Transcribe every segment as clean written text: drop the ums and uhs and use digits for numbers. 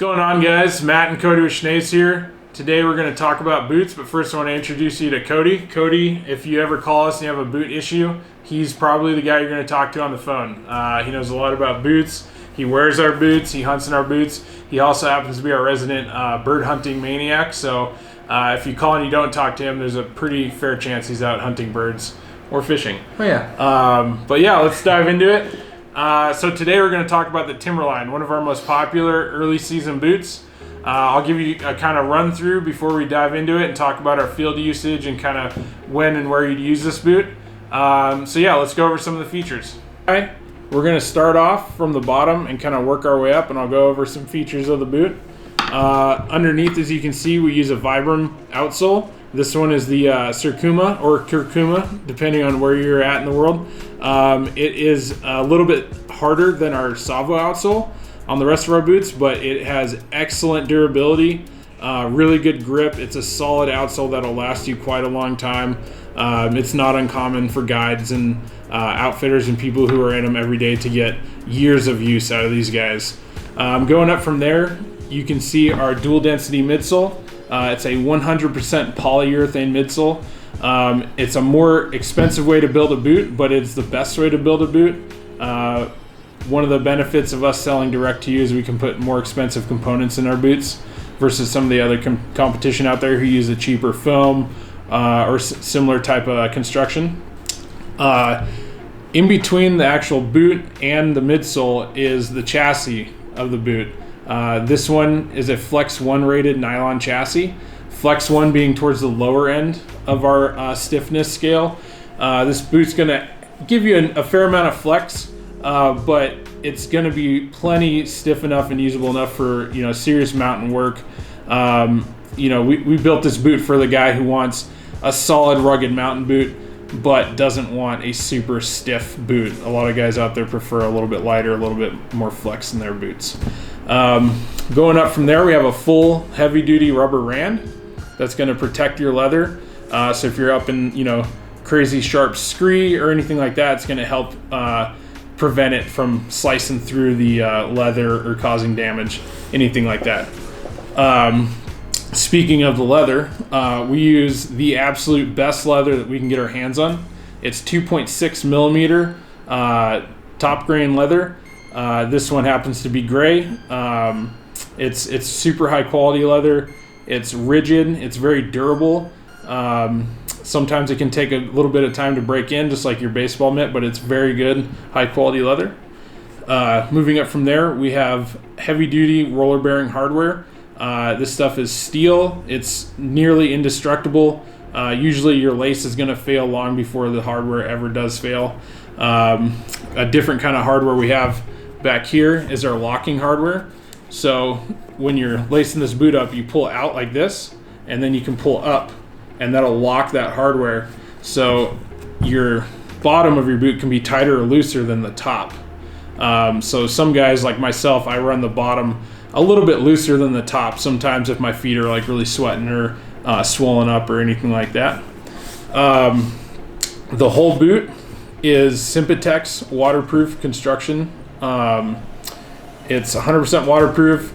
going on, guys? Matt and Cody with Schnee's here. Today we're going to talk about boots, but first I want to introduce you to Cody. Cody, if you ever call us and you have a boot issue, he's probably the guy you're going to talk to on the phone. He knows a lot about boots. He wears our boots. He hunts in our boots. He also happens to be our resident bird hunting maniac. So if you call and you don't talk to him, there's a pretty fair chance he's out hunting birds or fishing. Oh, yeah. But yeah, let's dive into it. So today we're going to talk about the Timberline, one of our most popular early season boots. I'll give you a kind of run through before we dive into it and talk about our field usage and kind of when and where you'd use this boot. So yeah, let's go over some of the features. Okay, we're going to start off from the bottom and kind of work our way up, and I'll go over some features of the boot. Underneath, as you can see, we use a Vibram outsole. This one is the Circuma or Curcuma, depending on where you're at in the world. It is a little bit harder than our Savo outsole on the rest of our boots, but it has excellent durability, really good grip. It's a solid outsole that'll last you quite a long time. It's not uncommon for guides and outfitters and people who are in them every day to get years of use out of these guys. Going up from there, you can see our dual density midsole. It's a 100% polyurethane midsole. It's a more expensive way to build a boot, but it's the best way to build a boot. One of the benefits of us selling direct to you is we can put more expensive components in our boots versus some of the other competition out there who use a cheaper foam or similar type of construction. In between the actual boot and the midsole is the chassis of the boot. This one is a Flex 1 rated nylon chassis. Flex 1 being towards the lower end of our stiffness scale. This boot's going to give you a fair amount of flex, but it's going to be plenty stiff enough and usable enough for serious mountain work. We built this boot for the guy who wants a solid rugged mountain boot but doesn't want a super stiff boot. A lot of guys out there prefer a little bit lighter, a little bit more flex in their boots. Going up from there, we have a full heavy-duty rubber rand that's going to protect your leather. So if you're up in crazy sharp scree or anything like that, it's going to help prevent it from slicing through the leather or causing damage, anything like that. Speaking of the leather, we use the absolute best leather that we can get our hands on. It's 2.6 millimeter top grain leather. This one happens to be gray. It's super high quality leather. It's rigid. It's very durable. Sometimes it can take a little bit of time to break in, just like your baseball mitt, but it's very good, high quality leather. Moving up from there, we have heavy duty roller bearing hardware. This stuff is steel. It's nearly indestructible. Usually your lace is going to fail long before the hardware ever does fail. A different kind of hardware we have back here is our locking hardware. So when you're lacing this boot up, you pull out like this, and then you can pull up, and that'll lock that hardware. So your bottom of your boot can be tighter or looser than the top. So some guys like myself, I run the bottom a little bit looser than the top sometimes if my feet are like really sweating or swollen up or anything like that. The whole boot is Sympatex waterproof construction. It's 100% waterproof.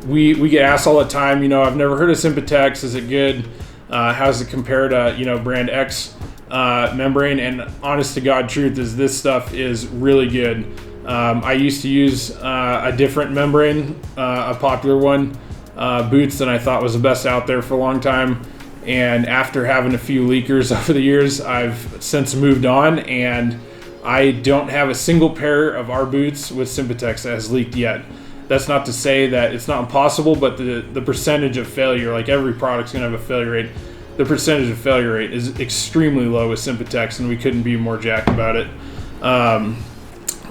We get asked all the time, I've never heard of Sympatex. Is it good? How does it compare to, brand X membrane? And honest to God truth is this stuff is really good. I used to use a different membrane, a popular one, boots that I thought was the best out there for a long time. And after having a few leakers over the years, I've since moved on, and I don't have a single pair of our boots with Sympatex that has leaked yet. That's not to say that it's not impossible, but the percentage of failure, like every product's going to have a failure rate, the percentage of failure rate is extremely low with Sympatex, and we couldn't be more jacked about it.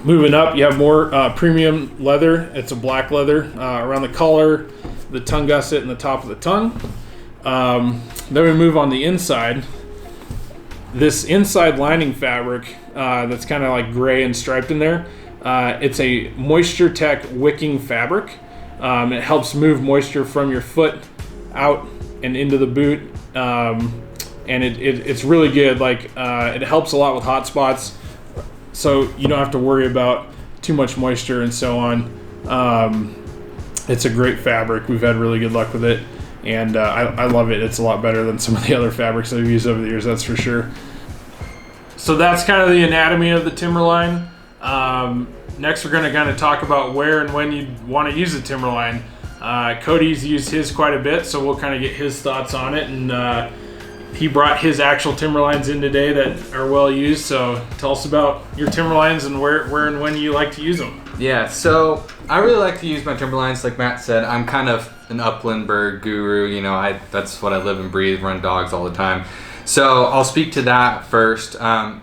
Moving up, you have more premium leather. It's a black leather around the collar, the tongue gusset, and the top of the tongue. Then we move on the inside. This inside lining fabric that's kind of like gray and striped in there, it's a Moisture Tech wicking fabric. It helps move moisture from your foot out and into the boot, and it's really good. It helps a lot with hot spots, so you don't have to worry about too much moisture and so on. It's a great fabric. We've had really good luck with it, and I love it. It's a lot better than some of the other fabrics that we've used over the years, that's for sure. So that's kind of the anatomy of the Timberline. Next, we're going to kind of talk about where and when you want to use the Timberline. Cody's used his quite a bit, so we'll kind of get his thoughts on it. And he brought his actual Timberlines in today that are well used. So tell us about your Timberlines and where and when you like to use them. Yeah, so I really like to use my Timberlines. Like Matt said, I'm kind of an upland bird guru. You know, that's what I live and breathe, run dogs all the time. So I'll speak to that first.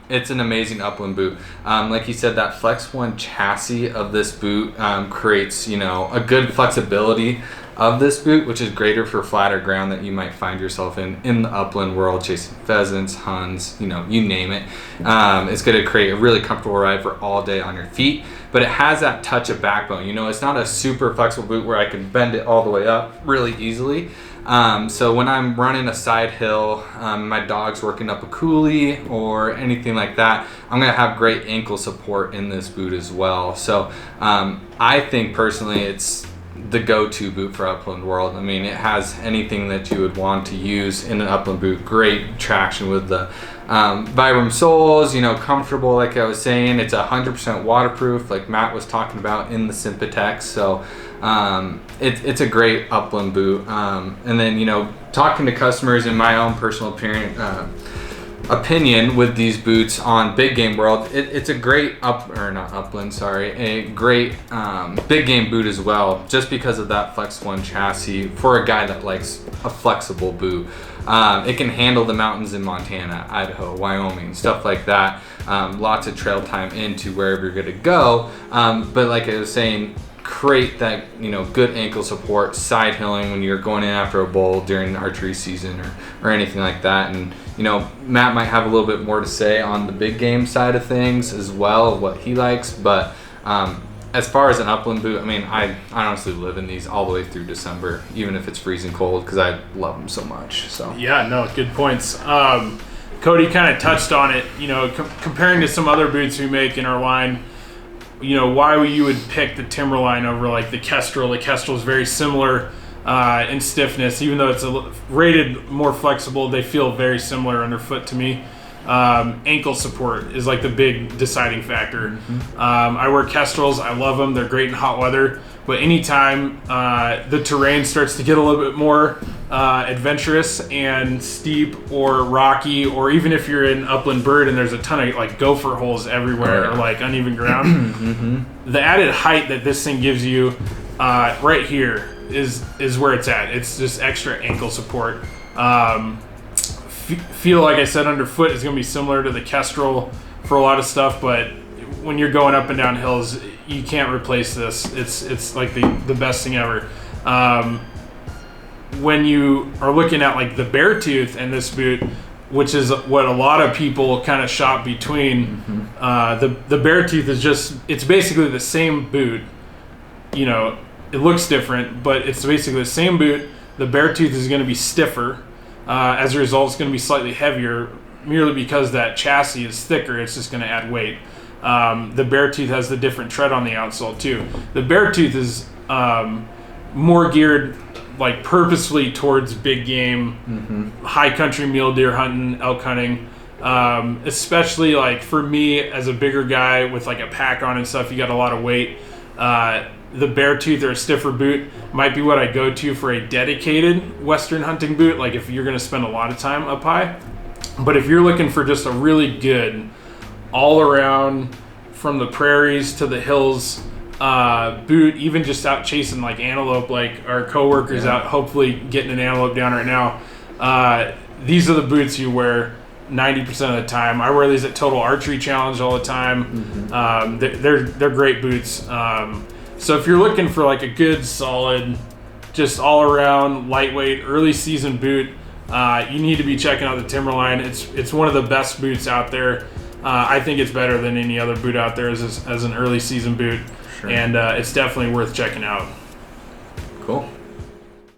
It's an amazing upland boot. Like you said, that Flex 1 chassis of this boot creates, you know, a good flexibility of this boot, which is greater for flatter ground that you might find yourself in the upland world, chasing pheasants, huns, you know, you name it. It's going to create a really comfortable ride for all day on your feet, but it has that touch of backbone. You know, it's not a super flexible boot where I can bend it all the way up really easily. So when I'm running a side hill, my dog's working up a coulee or anything like that, I'm going to have great ankle support in this boot as well. So I think personally it's the go-to boot for upland world. I mean, it has anything that you would want to use in an upland boot. Great traction with the Vibram soles, you know, comfortable like I was saying. It's 100% waterproof like Matt was talking about in the Sympatex. So it's a great upland boot. And then, you know, talking to customers in my own personal opinion with these boots on big game world, it's a great a great big game boot as well, just because of that Flex 1 chassis for a guy that likes a flexible boot. It can handle the mountains in Montana, Idaho, Wyoming, stuff like that. Lots of trail time into wherever you're gonna go. But like I was saying, create that, you know, good ankle support side hilling when you're going in after a bull during archery season or anything like that. And you know, Matt might have a little bit more to say on the big game side of things as well, what he likes. But as far as an upland boot, I mean, I honestly live in these all the way through December, even if it's freezing cold, because I love them so much. So yeah, no, good points. Cody kind of touched on it, you know, comparing to some other boots we make in our line. You know, why you would pick the Timberline over like the Kestrel. The Kestrel is very similar in stiffness, even though it's rated more flexible. They feel very similar underfoot to me. Ankle support is like the big deciding factor. Mm-hmm. I wear Kestrels. I love them. They're great in hot weather. But anytime the terrain starts to get a little bit more adventurous and steep or rocky, or even if you're in upland bird and there's a ton of like gopher holes everywhere or like uneven ground, mm-hmm. the added height that this thing gives you right here is where it's at. It's just extra ankle support. Feel like I said underfoot is going to be similar to the Kestrel for a lot of stuff, but when you're going up and down hills, you can't replace this. It's like the best thing ever. When you are looking at like the Beartooth and this boot, which is what a lot of people kind of shop between, mm-hmm. The Beartooth is just, it's basically the same boot. You know, it looks different, but it's basically the same boot. The Beartooth is going to be stiffer. As a result, it's going to be slightly heavier, merely because that chassis is thicker. It's just going to add weight. The Beartooth has the different tread on the outsole too. The Beartooth is more geared like purposefully towards big game, mm-hmm. high country mule deer hunting, elk hunting. Especially like for me as a bigger guy with like a pack on and stuff, you got a lot of weight. The Beartooth or a stiffer boot might be what I go to for a dedicated Western hunting boot, like if you're going to spend a lot of time up high. But if you're looking for just a really good all around from the prairies to the hills boot, even just out chasing like antelope, like our coworkers out hopefully getting an antelope down right now, these are the boots you wear 90% of the time. I wear these at Total Archery Challenge all the time. Mm-hmm. They're great boots. So if you're looking for like a good solid just all around lightweight early season boot, you need to be checking out the Timberline. It's one of the best boots out there. I think it's better than any other boot out there as an early season boot. Sure. And it's definitely worth checking out. Cool.